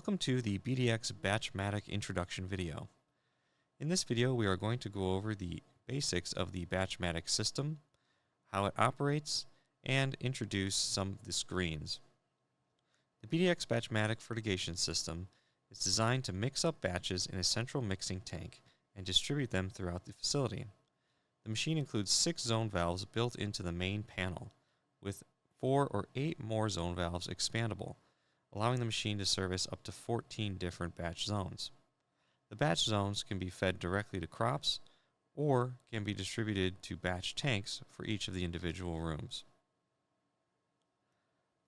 Welcome to the BDX BatchMATIC introduction video. In this video, we are going to go over the basics of the BatchMATIC system, how it operates, and introduce some of the screens. The BDX BatchMATIC fertigation system is designed to mix up batches in a central mixing tank and distribute them throughout the facility. The machine includes 6 zone valves built into the main panel, with 4 or 8 more zone valves expandable, allowing the machine to service up to 14 different batch zones. The batch zones can be fed directly to crops or can be distributed to batch tanks for each of the individual rooms.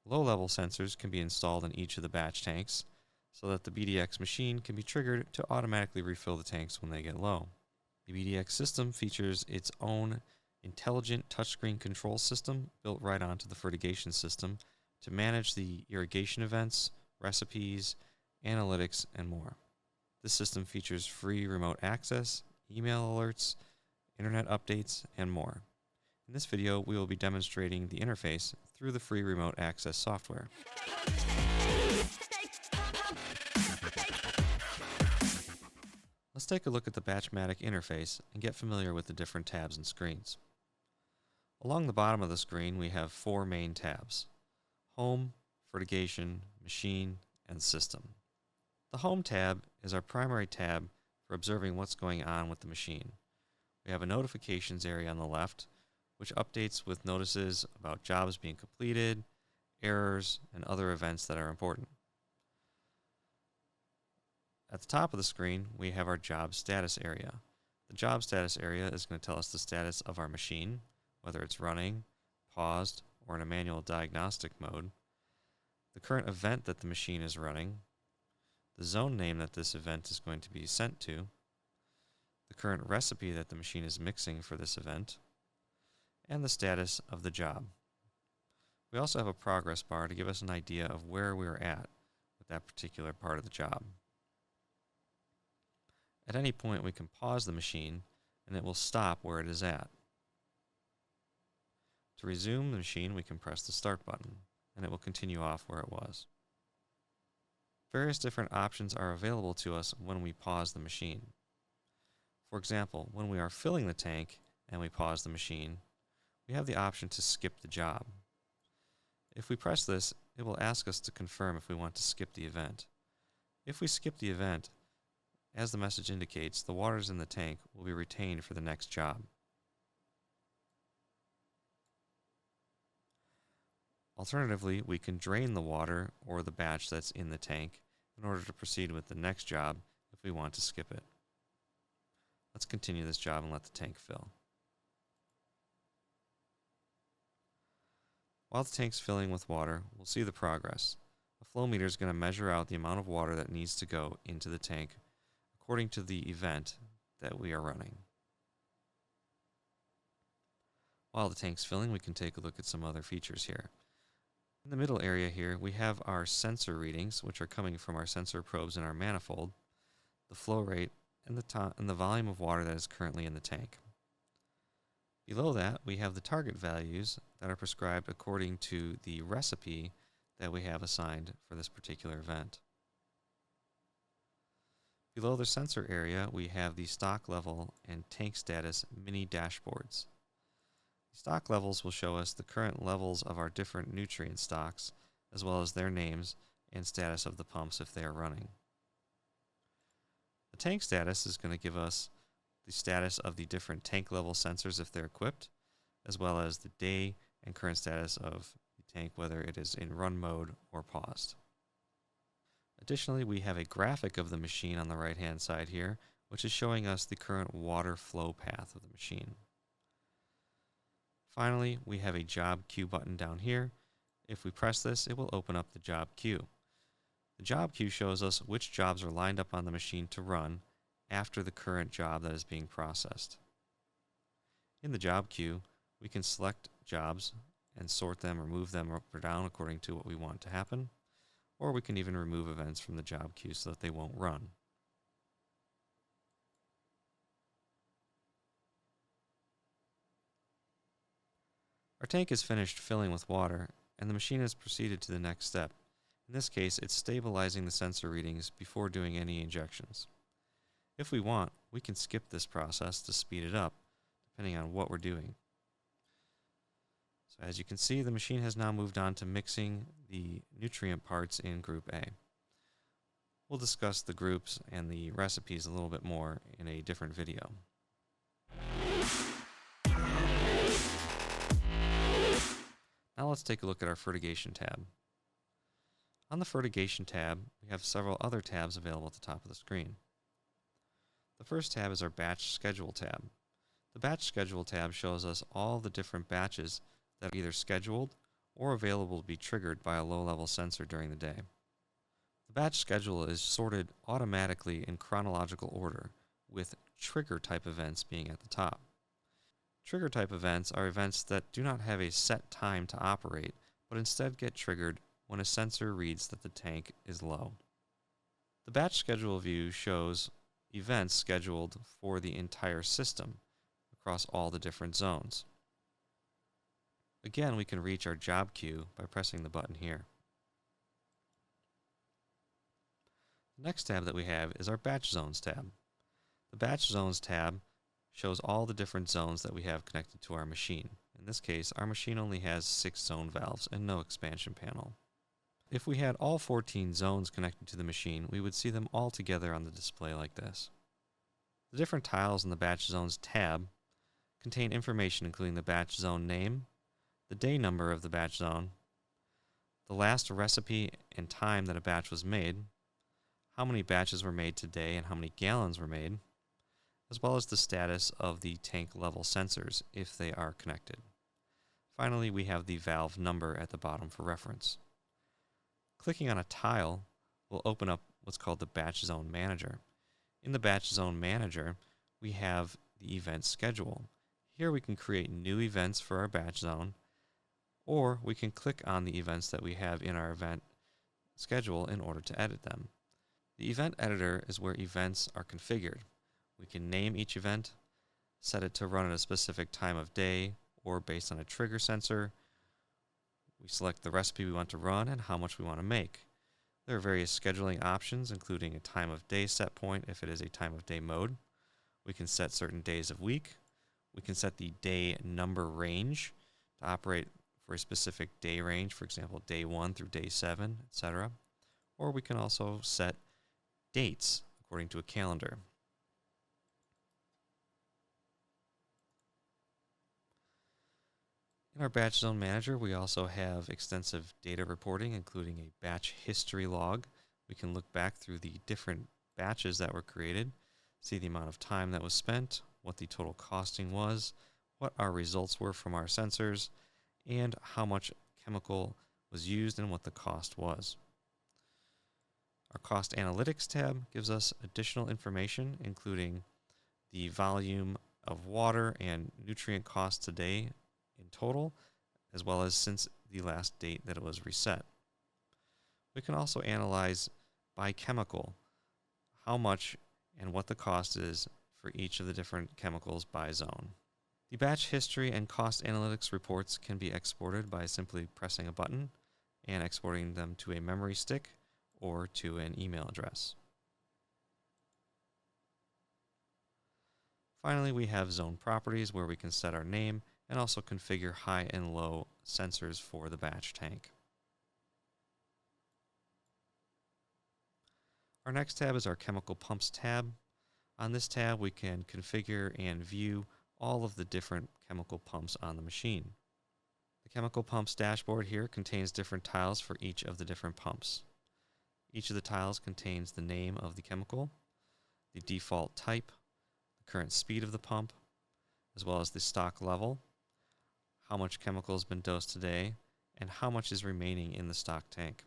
Low-level sensors can be installed in each of the batch tanks so that the BDX machine can be triggered to automatically refill the tanks when they get low. The BDX system features its own intelligent touchscreen control system built right onto the fertigation system to manage the irrigation events, recipes, analytics, and more. This system features free remote access, email alerts, internet updates, and more. In this video, we will be demonstrating the interface through the free remote access software. Let's take a look at the BatchMATIC interface and get familiar with the different tabs and screens. Along the bottom of the screen, we have 4 main tabs: Home, Fertigation, Machine, and System. The Home tab is our primary tab for observing what's going on with the machine. We have a notifications area on the left, which updates with notices about jobs being completed, errors, and other events that are important. At the top of the screen, we have our job status area. The job status area is going to tell us the status of our machine, whether it's running, paused, or in a manual diagnostic mode, the current event that the machine is running, the zone name that this event is going to be sent to, the current recipe that the machine is mixing for this event, and the status of the job. We also have a progress bar to give us an idea of where we are at with that particular part of the job. At any point, we can pause the machine and it will stop where it is at. To resume the machine, we can press the start button and it will continue off where it was. Various different options are available to us when we pause the machine. For example, when we are filling the tank and we pause the machine, we have the option to skip the job. If we press this, it will ask us to confirm if we want to skip the event. If we skip the event, as the message indicates, the waters in the tank will be retained for the next job. Alternatively, we can drain the water or the batch that's in the tank in order to proceed with the next job if we want to skip it. Let's continue this job and let the tank fill. While the tank's filling with water, we'll see the progress. The flow meter is going to measure out the amount of water that needs to go into the tank according to the event that we are running. While the tank's filling, we can take a look at some other features here. In the middle area here, we have our sensor readings, which are coming from our sensor probes in our manifold, the flow rate, and the volume of water that is currently in the tank. Below that, we have the target values that are prescribed according to the recipe that we have assigned for this particular event. Below the sensor area, we have the stock level and tank status mini dashboards. Stock levels will show us the current levels of our different nutrient stocks, as well as their names and status of the pumps if they are running. The tank status is going to give us the status of the different tank level sensors if they're equipped, as well as the day and current status of the tank, whether it is in run mode or paused. Additionally, we have a graphic of the machine on the right-hand side here, which is showing us the current water flow path of the machine. Finally, we have a job queue button down here. If we press this, it will open up the job queue. The job queue shows us which jobs are lined up on the machine to run after the current job that is being processed. In the job queue, we can select jobs and sort them or move them up or down according to what we want to happen, or we can even remove events from the job queue so that they won't run. Our tank is finished filling with water, and the machine has proceeded to the next step. In this case, it's stabilizing the sensor readings before doing any injections. If we want, we can skip this process to speed it up, depending on what we're doing. So as you can see, the machine has now moved on to mixing the nutrient parts in Group A. We'll discuss the groups and the recipes a little bit more in a different video. Now let's take a look at our fertigation tab. On the fertigation tab, we have several other tabs available at the top of the screen. The first tab is our batch schedule tab. The batch schedule tab shows us all the different batches that are either scheduled or available to be triggered by a low-level sensor during the day. The batch schedule is sorted automatically in chronological order, with trigger type events being at the top. Trigger type events are events that do not have a set time to operate, but instead get triggered when a sensor reads that the tank is low. The batch schedule view shows events scheduled for the entire system across all the different zones. Again, we can reach our job queue by pressing the button here. The next tab that we have is our Batch Zones tab. The Batch Zones tab shows all the different zones that we have connected to our machine. In this case, our machine only has 6 zone valves and no expansion panel. If we had all 14 zones connected to the machine, we would see them all together on the display like this. The different tiles in the Batch Zones tab contain information including the batch zone name, the day number of the batch zone, the last recipe and time that a batch was made, how many batches were made today and how many gallons were made, as well as the status of the tank level sensors if they are connected. Finally, we have the valve number at the bottom for reference. Clicking on a tile will open up what's called the Batch Zone Manager. In the Batch Zone Manager, we have the event schedule. Here we can create new events for our batch zone, or we can click on the events that we have in our event schedule in order to edit them. The event editor is where events are configured. We can name each event, set it to run at a specific time of day or based on a trigger sensor. We select the recipe we want to run and how much we want to make. There are various scheduling options, including a time of day set point if it is a time of day mode. We can set certain days of week. We can set the day number range to operate for a specific day range, for example, day 1 through day 7, etc. Or we can also set dates according to a calendar. In our Batch Zone Manager, we also have extensive data reporting, including a batch history log. We can look back through the different batches that were created, see the amount of time that was spent, what the total costing was, what our results were from our sensors, and how much chemical was used and what the cost was. Our Cost Analytics tab gives us additional information, including the volume of water and nutrient costs today in total, as well as since the last date that it was reset. We can also analyze by chemical how much and what the cost is for each of the different chemicals by zone. The batch history and cost analytics reports can be exported by simply pressing a button and exporting them to a memory stick or to an email address. Finally, we have zone properties where we can set our name and also configure high and low sensors for the batch tank. Our next tab is our Chemical Pumps tab. On this tab, we can configure and view all of the different chemical pumps on the machine. The Chemical Pumps dashboard here contains different tiles for each of the different pumps. Each of the tiles contains the name of the chemical, the default type, the current speed of the pump, as well as the stock level, how much chemical has been dosed today, and how much is remaining in the stock tank.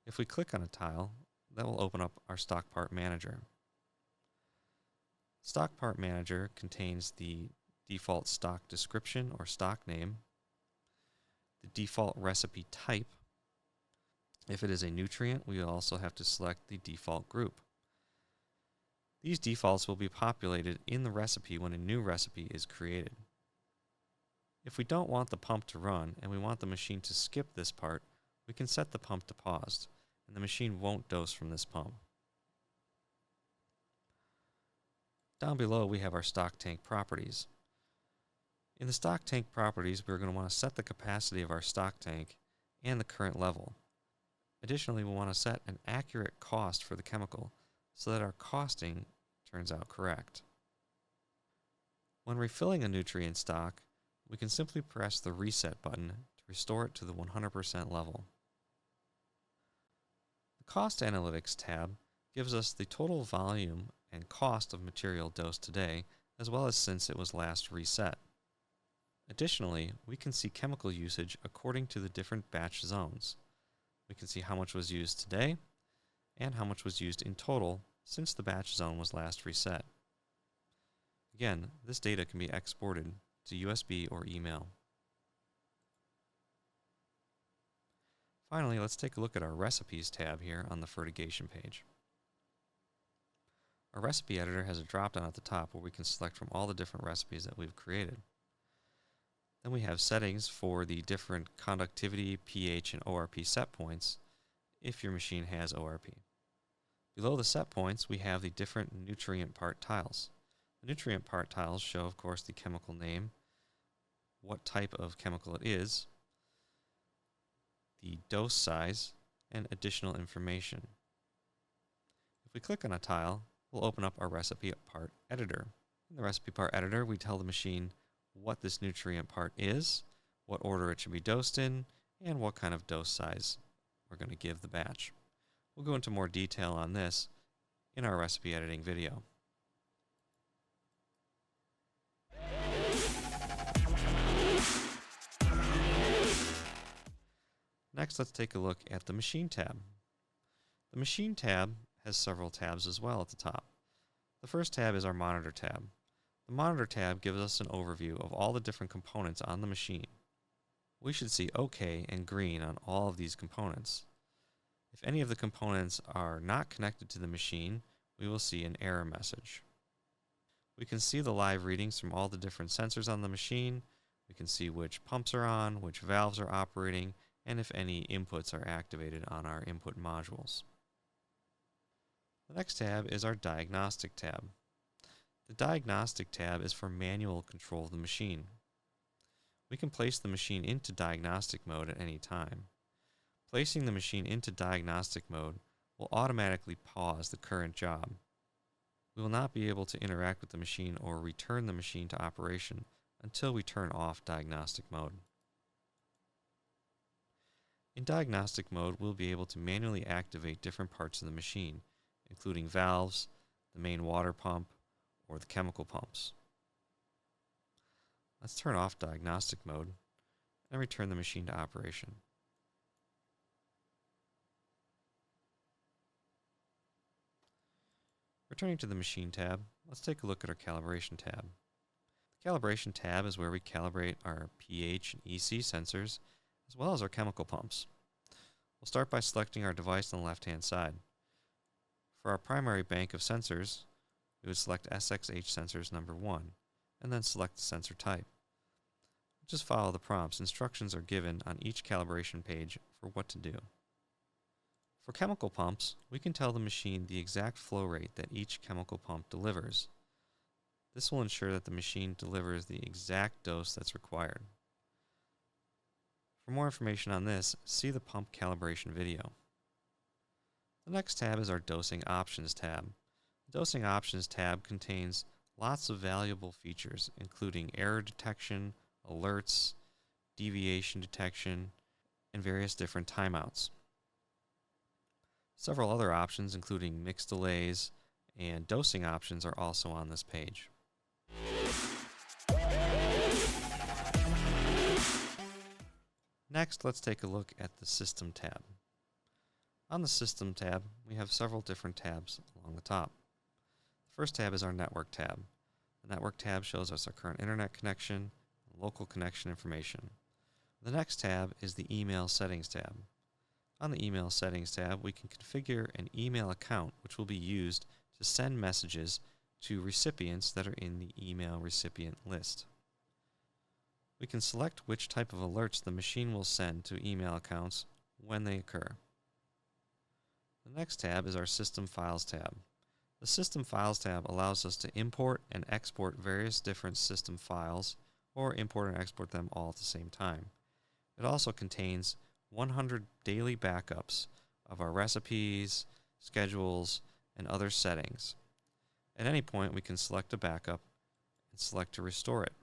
If we click on a tile, that will open up our Stock Part Manager. Stock Part Manager contains the default stock description or stock name, the default recipe type. If it is a nutrient, we also have to select the default group. These defaults will be populated in the recipe when a new recipe is created. If we don't want the pump to run and we want the machine to skip this part, we can set the pump to paused, and the machine won't dose from this pump. Down below we have our stock tank properties. In the stock tank properties, we're going to want to set the capacity of our stock tank and the current level. Additionally, we want to set an accurate cost for the chemical so that our costing turns out correct. When refilling a nutrient stock, we can simply press the reset button to restore it to the 100% level. The Cost Analytics tab gives us the total volume and cost of material dosed today, as well as since it was last reset. Additionally, we can see chemical usage according to the different batch zones. We can see how much was used today and how much was used in total since the batch zone was last reset. Again, this data can be exported to USB or email. Finally, let's take a look at our Recipes tab here on the fertigation page. Our recipe editor has a drop-down at the top where we can select from all the different recipes that we've created. Then we have settings for the different conductivity, pH, and ORP set points if your machine has ORP. Below the set points, we have the different nutrient part tiles. The nutrient part tiles show, of course, the chemical name, what type of chemical it is, the dose size, and additional information. If we click on a tile, we'll open up our recipe part editor. In the recipe part editor, we tell the machine what this nutrient part is, what order it should be dosed in, and what kind of dose size we're going to give the batch. We'll go into more detail on this in our recipe editing video. Next, let's take a look at the Machine tab. The Machine tab has several tabs as well at the top. The first tab is our Monitor tab. The Monitor tab gives us an overview of all the different components on the machine. We should see OK and green on all of these components. If any of the components are not connected to the machine, we will see an error message. We can see the live readings from all the different sensors on the machine. We can see which pumps are on, which valves are operating, and if any inputs are activated on our input modules. The next tab is our Diagnostic tab. The Diagnostic tab is for manual control of the machine. We can place the machine into diagnostic mode at any time. Placing the machine into diagnostic mode will automatically pause the current job. We will not be able to interact with the machine or return the machine to operation until we turn off diagnostic mode. In diagnostic mode, we'll be able to manually activate different parts of the machine, including valves, the main water pump, or the chemical pumps. Let's turn off diagnostic mode and return the machine to operation. Returning to the Machine tab, let's take a look at our Calibration tab. The Calibration tab is where we calibrate our pH and EC sensors, as well as our chemical pumps. We'll start by selecting our device on the left-hand side. For our primary bank of sensors, we would select SXH sensors number 1, and then select the sensor type. Just follow the prompts. Instructions are given on each calibration page for what to do. For chemical pumps, we can tell the machine the exact flow rate that each chemical pump delivers. This will ensure that the machine delivers the exact dose that's required. For more information on this, see the pump calibration video. The next tab is our Dosing Options tab. The Dosing Options tab contains lots of valuable features, including error detection, alerts, deviation detection, and various different timeouts. Several other options, including mix delays and dosing options, are also on this page. Next, let's take a look at the System tab. On the System tab, we have several different tabs along the top. The first tab is our Network tab. The Network tab shows us our current internet connection and local connection information. The next tab is the Email Settings tab. On the Email Settings tab, we can configure an email account which will be used to send messages to recipients that are in the email recipient list. We can select which type of alerts the machine will send to email accounts when they occur. The next tab is our System Files tab. The System Files tab allows us to import and export various different system files, or import and export them all at the same time. It also contains 100 daily backups of our recipes, schedules, and other settings. At any point, we can select a backup and select to restore it.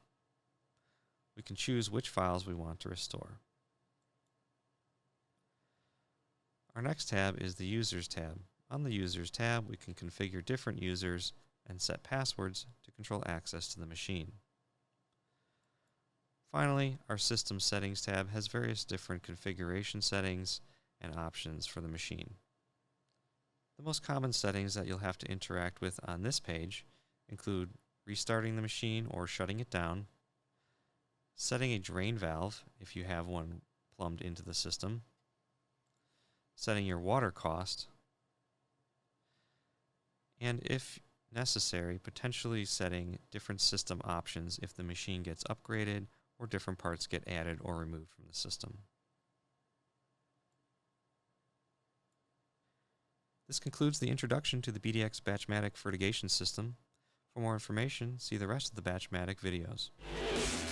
We can choose which files we want to restore. Our next tab is the Users tab. On the Users tab, we can configure different users and set passwords to control access to the machine. Finally, our System Settings tab has various different configuration settings and options for the machine. The most common settings that you'll have to interact with on this page include restarting the machine or shutting it down, setting a drain valve if you have one plumbed into the system, setting your water cost, and if necessary, potentially setting different system options if the machine gets upgraded or different parts get added or removed from the system. This concludes the introduction to the BDX BatchMATIC fertigation system. For more information, see the rest of the BatchMATIC videos.